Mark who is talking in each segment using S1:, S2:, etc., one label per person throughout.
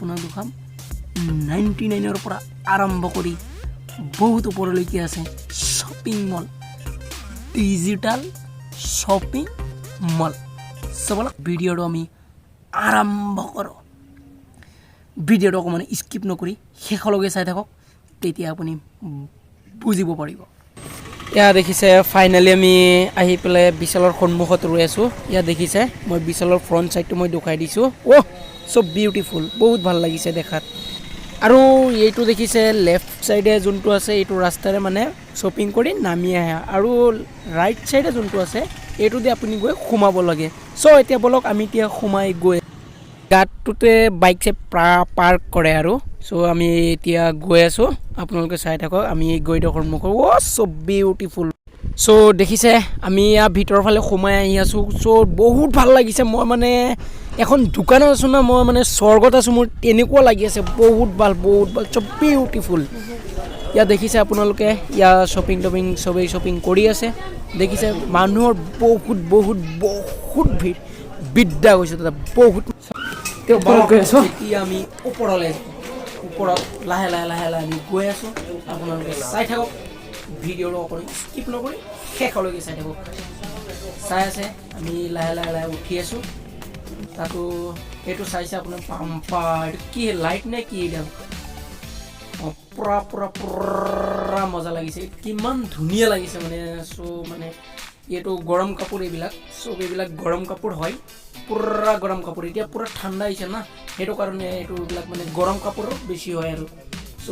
S1: আপোনাক দেখাম 99ৰ পৰা আৰম্ভ কৰি বহুত ওপৰলৈকে আছে shopping mall digital shopping mall সবলক ভিডিঅ'টো আমি আৰম্ভ কৰোঁ ভিডিঅ'টো অকণমান স্কিপ নকৰি শেষলৈকে চাই থাকক তেতিয়া আপুনি বুজিব পাৰিব ইয়াত দেখিছে ফাইনালি আমি আহি পেলাই বিশালৰ সন্মুখত ৰৈ আছোঁ ইয়াত দেখিছে মই বিশালৰ ফ্ৰণ্ট চাইডটো মই দেখাই দিছোঁ অ' সব বিউটিফুল বহুত ভাল লাগিছে দেখাত আৰু এইটো দেখিছে লেফ্ট চাইডে যোনটো আছে এইটো ৰাস্তাৰে মানে শ্বপিং কৰি নামি আহে আৰু ৰাইট চাইডে যোনটো আছে এইটো দি আপুনি গৈ সোমাব লাগে চ' এতিয়া বলক আমি এতিয়া সোমাই গৈ গাঁতটোতে বাইক চাই পাৰ্ক কৰে আৰু চ' আমি এতিয়া গৈ আছোঁ আপোনালোকে চাই থাকক আমি গৈ সন্মুখত অ' সব বিউটিফুল চ' দেখিছে আমি ইয়াৰ ভিতৰৰ ফালে সোমাই আহি আছোঁ চ' বহুত ভাল লাগিছে মই মানে এখন দোকানত আছোঁ না মই মানে স্বৰ্গত আছোঁ মোৰ তেনেকুৱা লাগি আছে বহুত ভাল চব বিউটিফুল ইয়াত দেখিছে আপোনালোকে ইয়াৰ শ্বপিং চবেই শ্বপিং কৰি আছে দেখিছে মানুহৰ বহুত ভিৰ বিদ্যা গৈছে তাতে বহুত এতিয়া আমি ওপৰত লাহে আমি গৈ আছোঁ আপোনালোকে চাই থাকক ভিডিঅ'টো অকণমান স্কিপ নকৰি শেষলৈকে চাই থাকক চাই আছে আমি লাহে উঠি আছোঁ তাতো এইটো চাইছে আপোনাৰ এইটো কি লাইট নে কি এইডাল পুৰা মজা লাগিছে কিমান ধুনীয়া লাগিছে মানে চ' মানে এইটো গৰম কাপোৰ এইবিলাক চব এইবিলাক গৰম কাপোৰ হয় পুৰা গৰম কাপোৰ এতিয়া পুৰা ঠাণ্ডা আহিছে না সেইটো কাৰণে এইটোবিলাক মানে গৰম কাপোৰো বেছি হয় আৰু চ'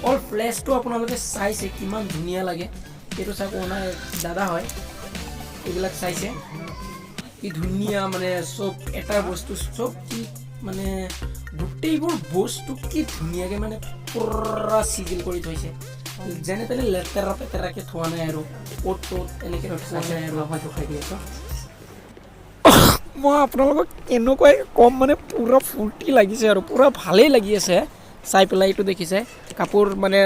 S1: অল প্লেচটো আপোনালোকে চাইছে কিমান ধুনীয়া লাগে এইটো চাই অনাৰ দাদা হয় এইবিলাক চাইছে কি ধুনীয়া মানে চব এটা বস্তু চব কি মানে গোটেইবোৰ বস্তু কি ধুনীয়াকৈ মানে পুৰা চিজিল কৰি থৈছে যেনে তেনে লেতেৰাকে থোৱা নাই আৰু অ'ত এনেকৈ থোৱা নাই আৰু মই দেখাই দি আছোঁ মই আপোনালোকক এনেকুৱাই কম মানে পুৰা ফূৰ্তি লাগিছে আৰু পুৰা ভালেই লাগি আছে চাই পেলাই এইটো দেখিছে কাপোৰ মানে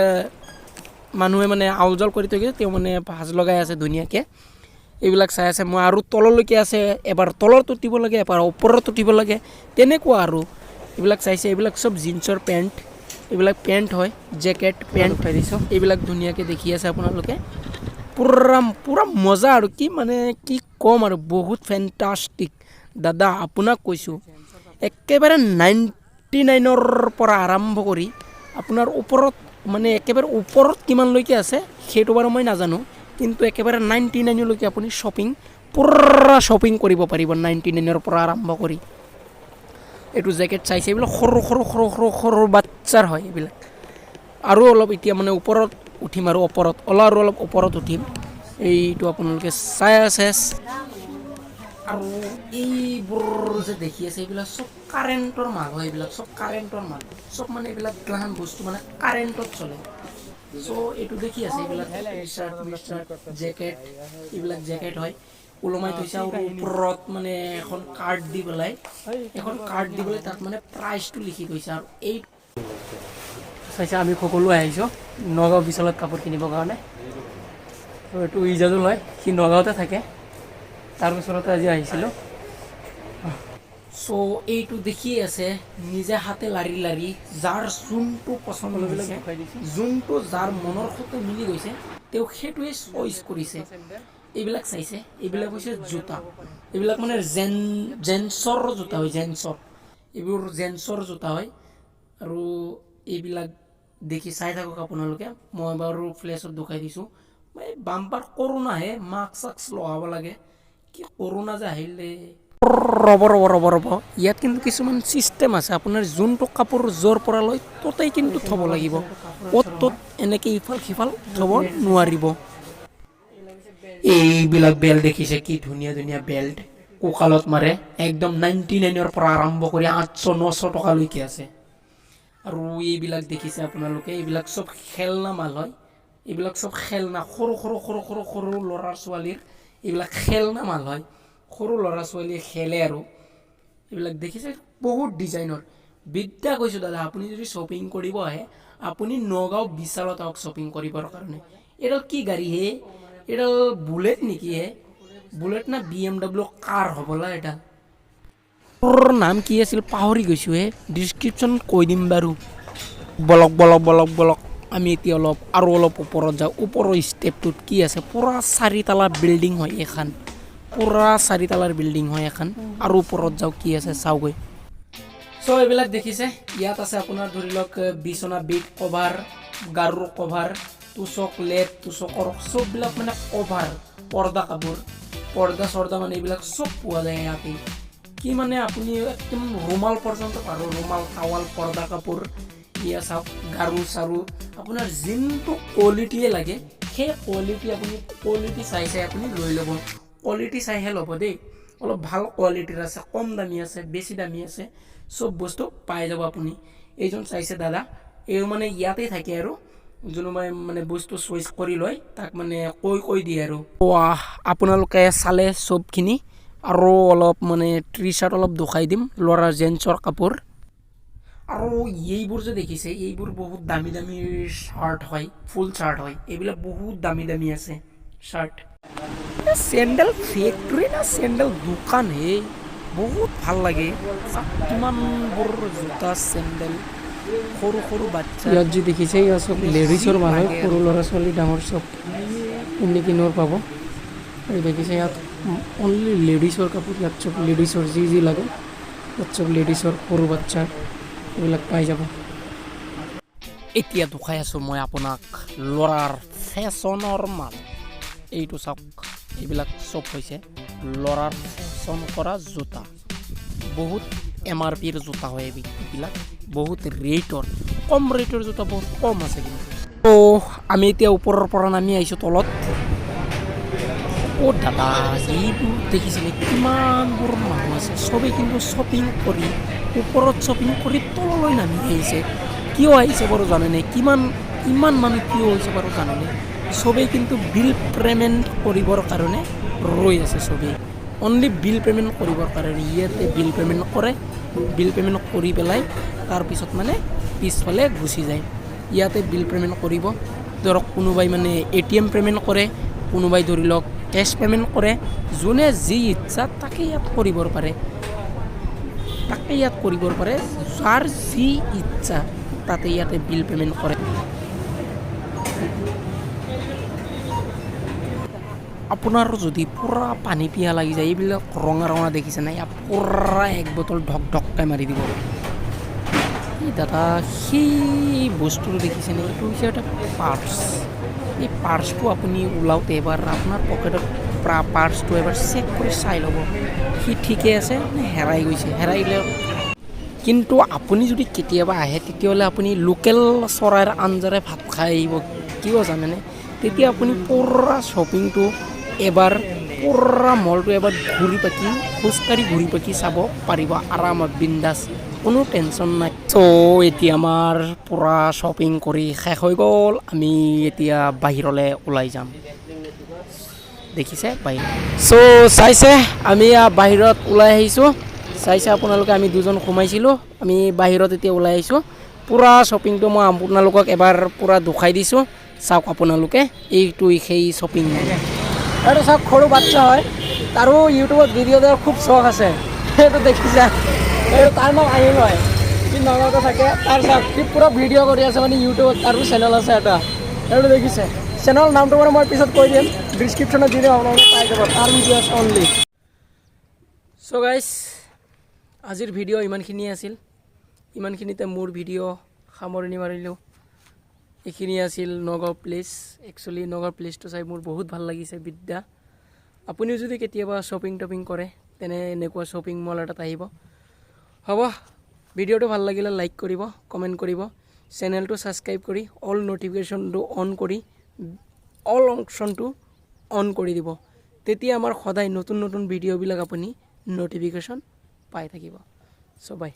S1: মানুহে মানে আউজল কৰি থৈ গৈছে তেওঁ মানে ভাজ লগাই আছে ধুনীয়াকৈ এইবিলাক চাই আছে মই আৰু তললৈকে আছে এবাৰ তলত উঠিব লাগে এবাৰ ওপৰত উঠিব লাগে তেনেকুৱা আৰু এইবিলাক চাইছে এইবিলাক চব জিন্সৰ পেণ্ট এইবিলাক পেণ্ট হয় জেকেট পেণ্ট পাৰিছোঁ এইবিলাক ধুনীয়াকৈ দেখি আছে আপোনালোকে পুৰা মজা আৰু কি মানে কি ক'ম আৰু বহুত ফেণ্টাষ্টিক দাদা আপোনাক কৈছোঁ একেবাৰে 99ৰ পৰা আৰম্ভ কৰি আপোনাৰ ওপৰত মানে একেবাৰে ওপৰত কিমানলৈকে আছে সেইটো বাৰু মই নাজানো কিন্তু একেবাৰে 99লৈকে আপুনি পুৰা শ্বপিং কৰিব পাৰিব 99ৰ পৰা আৰম্ভ কৰি এইটো জেকেট চাইছে এইবিলাক সৰু বাচ্চাৰ হয় এইবিলাক আৰু অলপ এতিয়া মানে ওপৰত উঠিম আৰু অলপ ওপৰত উঠিম এইটো আপোনালোকে চাই আছে আৰু এইবোৰ যে দেখি আছে এইবিলাক চব কাৰেণ্টৰ মাল হয় এইবিলাক চব কাৰেণ্টৰ মাল চব মানে এইবিলাক গ্লান বস্তু মানে কাৰেণ্টত চলে চ' এইটো দেখি আছে এইবিলাক জেকেট এইবিলাক জেকেট হয় ওলমাই থৈছে আৰু ওপৰত মানে এখন কাৰ্ড দি পেলাই তাত মানে প্ৰাইচটো লিখি থৈছে আৰু এই চাইছে আমি সকলোৱে আহিছোঁ নগাঁও বিশালত কাপোৰ কিনিবৰ কাৰণে ত' এইটো ইজাজুল হয় সি নগাঁৱতে থাকে তাৰ ওচৰতে আজি আহিছিলোঁ চ' এইটো দেখিয়ে আছে নিজে হাতে লাৰি যাৰ যোনটো পচন্দ হৈছে যোনটো যাৰ মনৰ সৈতে মিলি গৈছে তেওঁ সেইটোৱে চইচ কৰিছে এইবিলাক চাইছে এইবিলাক হৈছে জোতা এইবিলাক মানে জেন্সৰ জোতা হয় এইবোৰ জেন্সৰ জোতা হয় আৰু এইবিলাক দেখি চাই থাকক আপোনালোকে মই বাৰু ফ্লেছত দেখাই দিছোঁ এই বাম্পাৰ কৰোণাহে মাস্ক লগাব লাগে কি কৰোণা যে আহিলে ৰ'ব ইয়াত কিন্তু কিছুমান ছিষ্টেম আছে আপোনাৰ যোনটো কাপোৰ য'ৰ পৰা লয় ততেই কিন্তু থ'ব লাগিব ত'ত এনেকৈ ইফাল সিফাল থ'ব নোৱাৰিব এইবিলাক বেল্ট দেখিছে কি ধুনীয়া বেল্ট কঁকালত মাৰে একদম 99ৰ পৰা আৰম্ভ কৰি 800-900 টকালৈকে আছে আৰু এইবিলাক দেখিছে আপোনালোকে এইবিলাক চব খেলনা মাল হয় এইবিলাক চব খেলনা সৰু ল'ৰা ছোৱালীৰ এইবিলাক খেলনা মাল হয় সৰু ল'ৰা ছোৱালীয়ে খেলে আৰু এইবিলাক দেখিছে বহুত ডিজাইনৰ বিদ্যা কৈছোঁ দাদা আপুনি যদি শ্বপিং কৰিব আহে আপুনি নগাঁও বিশালত আহক শ্বপিং কৰিবৰ কাৰণে এইডাল কি গাড়ী হে এইডাল বুলেট নেকি হে বুলেট না BMW কাৰ হ'বলা এটা তোৰ নাম কি আছিল পাহৰি গৈছোঁ ডিছক্ৰিপশ্যন কৈ দিম বাৰু বলক আমি এতিয়া অলপ ওপৰত যাওঁ ওপৰৰ ষ্টেপটোত কি আছে পূৰা 4 তালা বিল্ডিং হয় এখন পূৰা 4 তালাৰ বিল্ডিং হয় এখন আৰু ওপৰত যাওঁ কি আছে চাওগৈ চ' এইবিলাক দেখিছে ইয়াত আছে আপোনাৰ ধৰি লওক বিচনা বেড কভাৰ গাৰুৰ কভাৰ তুচক লেট তুচকৰ চববিলাক মানে কভাৰ পৰ্দা কাপোৰ পৰ্দা চৰ্দা মানে এইবিলাক চব পোৱা যায় ইয়াতে কি মানে আপুনি একদম ৰুমাল পৰ্যন্ত পাৰো ৰুমাল টাৱাল পৰ্দা কাপোৰ ইয়া চাওক গাৰু চাৰু আপোনাৰ যোনটো কোৱালিটিয়ে লাগে সেই কোৱালিটি আপুনি কোৱালিটি চাই আপুনি লৈ ল'ব কোৱালিটি চাইহে ল'ব দেই অলপ ভাল কোৱালিটিৰ আছে কম দামী আছে বেছি দামী আছে চব বস্তু পাই যাব আপুনি এইজন চাইছে দাদা এই মানে ইয়াতে থাকে আৰু যোনোবাই মানে বস্তু চইচ কৰি লয় তাক মানে কৈ দিয়ে আৰু আপোনালোকে চালে চবখিনি আৰু অলপ মানে টি চাৰ্ট অলপ দেখাই দিম ল'ৰা জেন্টছৰ কাপোৰ আৰু এইবোৰ যে দেখিছে এইবোৰ বহুত দামী দামী শাৰ্ট হয় ফুল শাৰ্ট হয় এইবিলাক বহুত দামী আছে শাৰ্ট চেণ্ডেল ফেক্টৰী না চেণ্ডেল দোকান হে বহুত ভাল লাগে কিমানবোৰ জোতা চেণ্ডেল সৰু বাচ্চা ইয়াত যি দেখিছে ইয়াত চব লেডিছৰ মানুহ সৰু ল'ৰা ছোৱালী ডাঙৰ চব এনে কিনোৰ পাব আৰু দেখিছে ইয়াত অনলি লেডিছৰ কাপোৰ ইয়াত চব লেডিছৰ যি লাগে ইয়াত চব লেডিছৰ সৰু বাচ্চাৰ এইবিলাক পাই যাব এতিয়া দেখাই আছোঁ মই আপোনাক ল'ৰাৰ ফেশ্বনৰ মাল এইটো চাওক এইবিলাক চব হৈছে ল'ৰাৰ ফেশ্বন কৰা জোতা বহুত MRPৰ জোতা হয় এইবিলাক বহুত ৰেটৰ কম ৰেটৰ জোতা বহুত কম আছে কিন্তু তো আমি এতিয়া ওপৰৰ পৰা নামি আহিছোঁ তলত দাদা এইবোৰ দেখিছিলে কিমানবোৰ মানুহ আছে চবেই কিন্তু শ্বপিং কৰি ওপৰত শ্বপিং কৰি তললৈ নামি আহিছে কিয় আহিছে বাৰু জানেনে ইমান মানুহ কিয় হৈছে বাৰু জানেনে চবেই কিন্তু বিল পে'মেণ্ট কৰিবৰ কাৰণে ৰৈ আছে চবেই অনলি বিল পে'মেণ্ট কৰিবৰ কাৰণে ইয়াতে বিল পে'মেণ্ট কৰে বিল পে'মেণ্ট কৰি পেলাই তাৰপিছত মানে পিছফালে গুচি যায় ইয়াতে বিল পে'মেণ্ট কৰিব ধৰক কোনোবাই মানে ATM পে'মেণ্ট কৰে কোনোবাই ধৰি লওক কেছ পে'মেণ্ট কৰে যোনে যি ইচ্ছা তাকে ইয়াত কৰিবৰ পাৰে যাৰ যি ইচ্ছা তাতে ইয়াতে বিল পে'মেণ্ট কৰে আপোনাৰ যদি পূৰা পানী পিয়া লাগি যায় এইবিলাক ৰঙা দেখিছে নাই ইয়াত পূৰা এক বটল ঢকঢককৈ মাৰি দিব এই দাদা সেই বস্তুটো দেখিছেনে এইটো হৈছে এটা পাৰ্চ এই পাৰ্চটো আপুনি ওলাওঁতে এবাৰ আপোনাৰ পকেটত পাৰ্চটো এবাৰ চেক কৰি চাই ল'ব সি ঠিকে আছে নে হেৰাই গৈছে হেৰাইলে কিন্তু আপুনি যদি কেতিয়াবা আহে তেতিয়াহ'লে আপুনি লোকেল চৰাইৰ আঞ্জাৰে ভাত খাই আহিব কিয় জানেনে তেতিয়া আপুনি পূৰা শ্বপিংটো এবাৰ পূৰা মলটো এবাৰ খোজকাঢ়ি ঘূৰি পাকি চাব পাৰিব আৰামত বিন্দাছ কোনো টেনশ্যন নাই চ' এতিয়া আমাৰ পূৰা শ্বপিং কৰি শেষ হৈ গ'ল আমি এতিয়া বাহিৰলৈ ওলাই যাম দেখিছে বাহিৰ চ' চাইছে আমি বাহিৰত ওলাই আহিছোঁ চাইছে আপোনালোকে আমি দুজন সোমাইছিলোঁ আমি বাহিৰত এতিয়া ওলাই আহিছোঁ পূৰা শ্বপিংটো মই আপোনালোকক এবাৰ পূৰা দেখাই দিছোঁ চাওক আপোনালোকে এইটো সেই শ্বপিং এইটো চাওক সৰু বাচ্চা হয় তাৰো ইউটিউবত ভিডিঅ' দিয়াৰ খুব চখ আছে সেইটো দেখিছা এইটো তাৰ নাম আহিল হয় সি নগাঁৱতে থাকে তাৰ চাওক সি পূৰা ভিডিঅ' কৰি আছে মানে ইউটিউবত তাৰো চেনেল আছে এটা এইটো দেখিছে চেনেলৰ নামটো মানে মই পিছত কৈ দিম ডিছক্ৰিপশ্যনত দি দিম আপোনালোকে পাই যাব তাৰ ভিডিঅ' অনলি চ' গাইছ আজিৰ ভিডিঅ' ইমানখিনিয়ে আছিল ইমানখিনিতে মোৰ ভিডিঅ' সামৰণি মাৰিলোঁ এইখিনি আছিল নগাঁও প্লেচ একচুৱেলি নগাঁও প্লেচটো চাই মোৰ বহুত ভাল লাগিছে বিদ্যা আপুনিও যদি কেতিয়াবা শ্বপিং টপিং কৰে তেনে এনেকুৱা শ্বপিং মল এটাত আহিব হ'ব ভিডিঅ'টো ভাল লাগিলে লাইক কৰিব কমেণ্ট কৰিব চেনেলটো ছাবস্ক্ৰাইব কৰি অল ন'টিফিকেশ্যনটো অন কৰি অল অপশ্যনটো অন কৰি দিব তেতিয়া আমাৰ সদায় নতুন ভিডিঅ'বিলাক আপুনি ন'টিফিকেশ্যন পাই থাকিব চ' বাই